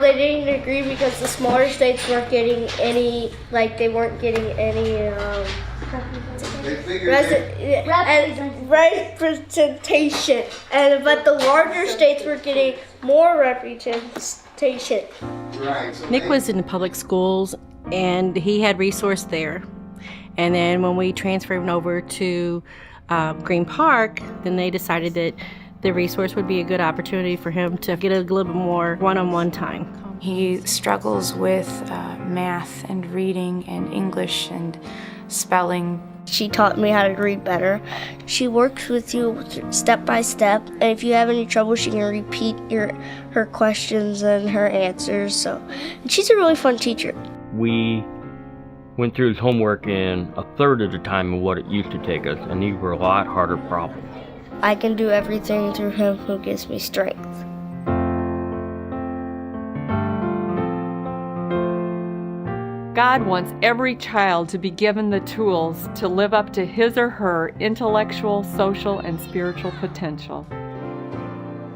They didn't agree because the smaller states weren't getting any, they weren't getting any representation, but the larger states were getting more representation. Nick was in public schools, and he had resource there. And then when we transferred him over to Green Park, then they decided that the resource would be a good opportunity for him to get a little bit more one-on-one time. He struggles with math and reading and English and spelling. She taught me how to read better. She works with you step by step, and if you have any trouble, she can repeat her questions and her answers. And she's a really fun teacher. We went through his homework in a third of the time of what it used to take us, and these were a lot harder problems. I can do everything through him who gives me strength. God wants every child to be given the tools to live up to his or her intellectual, social, and spiritual potential.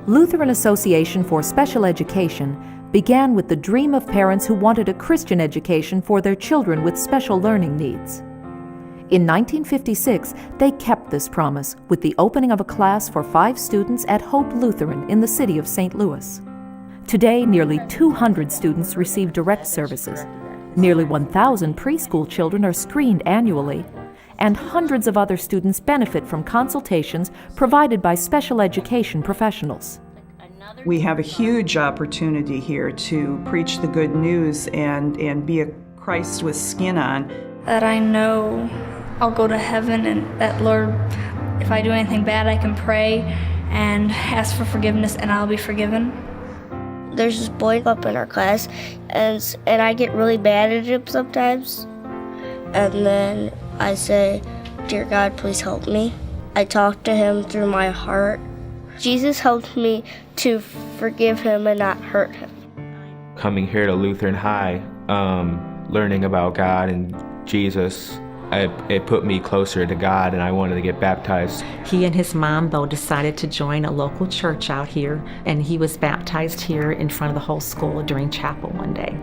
Lutheran Association for Special Education began with the dream of parents who wanted a Christian education for their children with special learning needs. In 1956, they kept this promise with the opening of a class for 5 students at Hope Lutheran in the city of St. Louis. Today, nearly 200 students receive direct services. Nearly 1,000 preschool children are screened annually, and hundreds of other students benefit from consultations provided by special education professionals. We have a huge opportunity here to preach the good news and be a Christ with skin on. That I know I'll go to heaven, and that, Lord, if I do anything bad, I can pray and ask for forgiveness and I'll be forgiven. There's this boy up in our class, and I get really bad at him sometimes. And then I say, "Dear God, please help me." I talk to him through my heart. Jesus helped me to forgive him and not hurt him. Coming here to Lutheran High, learning about God and Jesus, it put me closer to God, and I wanted to get baptized. He and his mom, though, decided to join a local church out here, and he was baptized here in front of the whole school during chapel one day.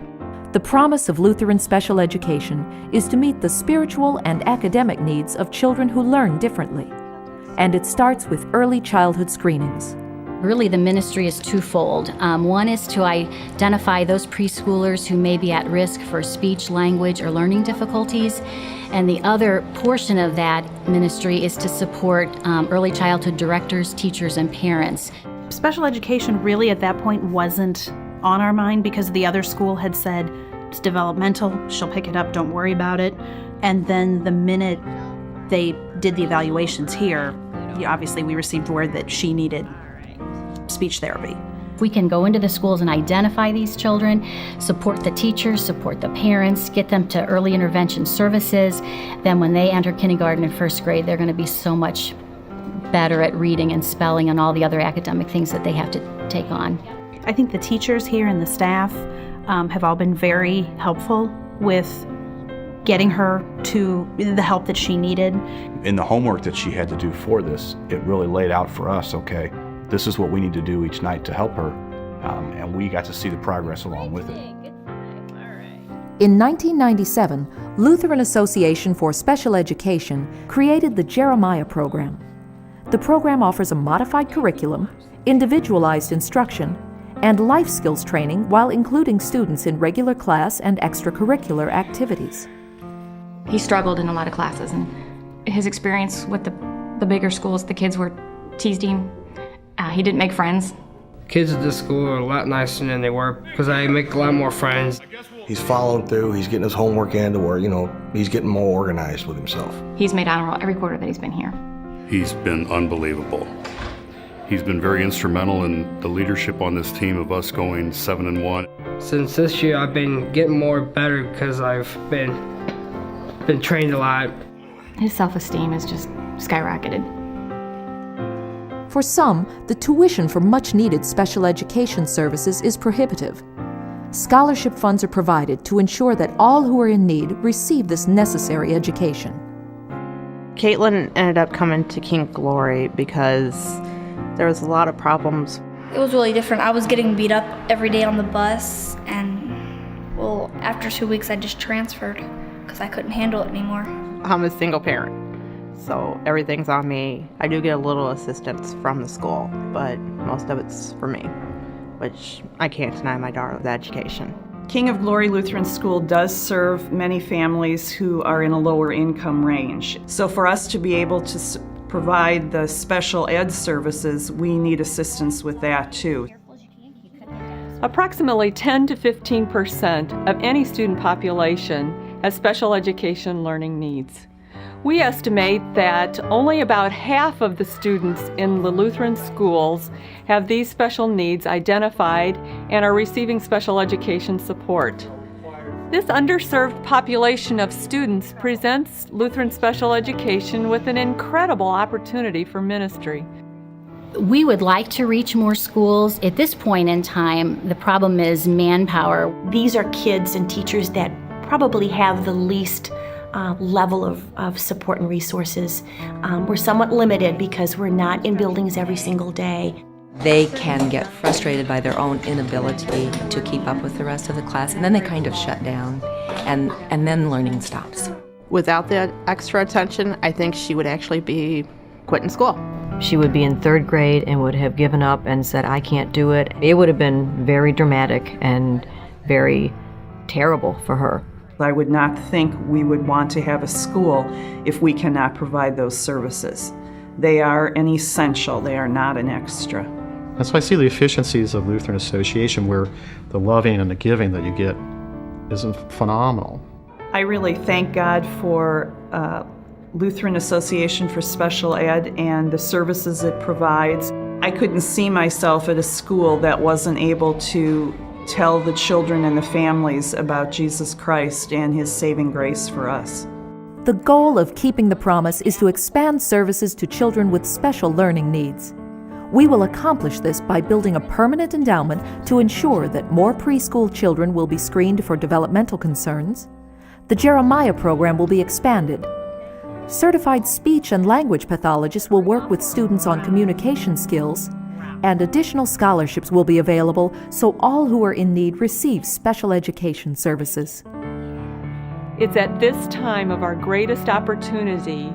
The promise of Lutheran special education is to meet the spiritual and academic needs of children who learn differently. And it starts with early childhood screenings. Really, the ministry is twofold. One is to identify those preschoolers who may be at risk for speech, language, or learning difficulties. And the other portion of that ministry is to support early childhood directors, teachers, and parents. Special education really at that point wasn't on our mind because the other school had said, it's developmental, she'll pick it up, don't worry about it. And then the minute they did the evaluations here, obviously we received word that she needed speech therapy. We can go into the schools and identify these children, support the teachers, support the parents, get them to early intervention services. Then when they enter kindergarten and first grade, they're going to be so much better at reading and spelling and all the other academic things that they have to take on. I think the teachers here and the staff have all been very helpful with getting her to the help that she needed. In the homework that she had to do for this, it really laid out for us, okay, this is what we need to do each night to help her, and we got to see the progress along with it. In 1997, Lutheran Association for Special Education created the Jeremiah program. The program offers a modified curriculum, individualized instruction, and life skills training while including students in regular class and extracurricular activities. He struggled in a lot of classes, and his experience with the bigger schools, the kids were teased him. He didn't make friends. Kids at this school are a lot nicer than they were because I make a lot more friends. He's following through, he's getting his homework in to where, he's getting more organized with himself. He's made honor roll every quarter that he's been here. He's been unbelievable. He's been very instrumental in the leadership on this team of us going 7-1. Since this year, I've been getting more better because I've been trained a lot. His self-esteem has just skyrocketed. For some, the tuition for much-needed special education services is prohibitive. Scholarship funds are provided to ensure that all who are in need receive this necessary education. Caitlin ended up coming to King Glory because there was a lot of problems It was really different. I was getting beat up every day on the bus, and well, after 2 weeks I just transferred because I couldn't handle it anymore. I'm a single parent, so everything's on me. I do get a little assistance from the school, but most of it's for me, which I can't deny my daughter's education. King of Glory Lutheran School does serve many families who are in a lower income range. So for us to be able to provide the special ed services, we need assistance with that too. Approximately 10 to 15% of any student population has special education learning needs. We estimate that only about half of the students in the Lutheran schools have these special needs identified and are receiving special education support. This underserved population of students presents Lutheran special education with an incredible opportunity for ministry. We would like to reach more schools. At this point in time, the problem is manpower. These are kids and teachers that probably have the least level of support and resources. We're somewhat limited because we're not in buildings every single day. They can get frustrated by their own inability to keep up with the rest of the class, and then they kind of shut down, and then learning stops. Without the extra attention, I think she would actually be quitting school. She would be in 3rd grade and would have given up and said, I can't do it. It would have been very dramatic and very terrible for her. I would not think we would want to have a school if we cannot provide those services. They are an essential, they are not an extra. That's why I see the efficiencies of Lutheran Association, where the loving and the giving that you get is phenomenal. I really thank God for Lutheran Association for Special Ed and the services it provides. I couldn't see myself at a school that wasn't able to tell the children and the families about Jesus Christ and His saving grace for us. The goal of Keeping the Promise is to expand services to children with special learning needs. We will accomplish this by building a permanent endowment to ensure that more preschool children will be screened for developmental concerns. The Jeremiah program will be expanded. Certified speech and language pathologists will work with students on communication skills, and additional scholarships will be available so all who are in need receive special education services. It's at this time of our greatest opportunity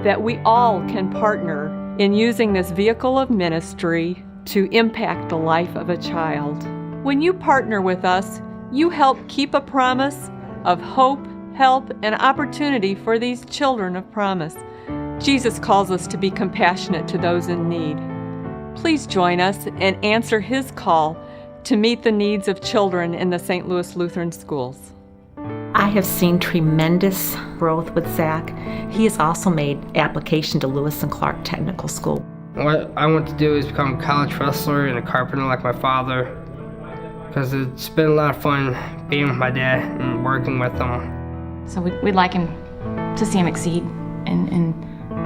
that we all can partner in using this vehicle of ministry to impact the life of a child. When you partner with us, you help keep a promise of hope, help, and opportunity for these children of promise. Jesus calls us to be compassionate to those in need. Please join us and answer His call to meet the needs of children in the St. Louis Lutheran schools. I have seen tremendous growth with Zach. He has also made application to Lewis and Clark Technical School. What I want to do is become a college wrestler and a carpenter like my father, because it's been a lot of fun being with my dad and working with him. So we'd like him to see him exceed and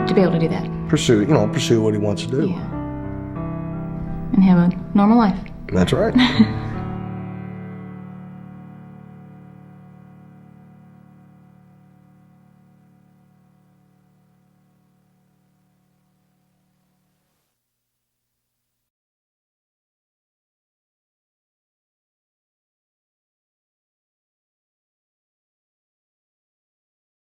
to be able to do that. Pursue what he wants to do. Yeah. And have a normal life. That's right.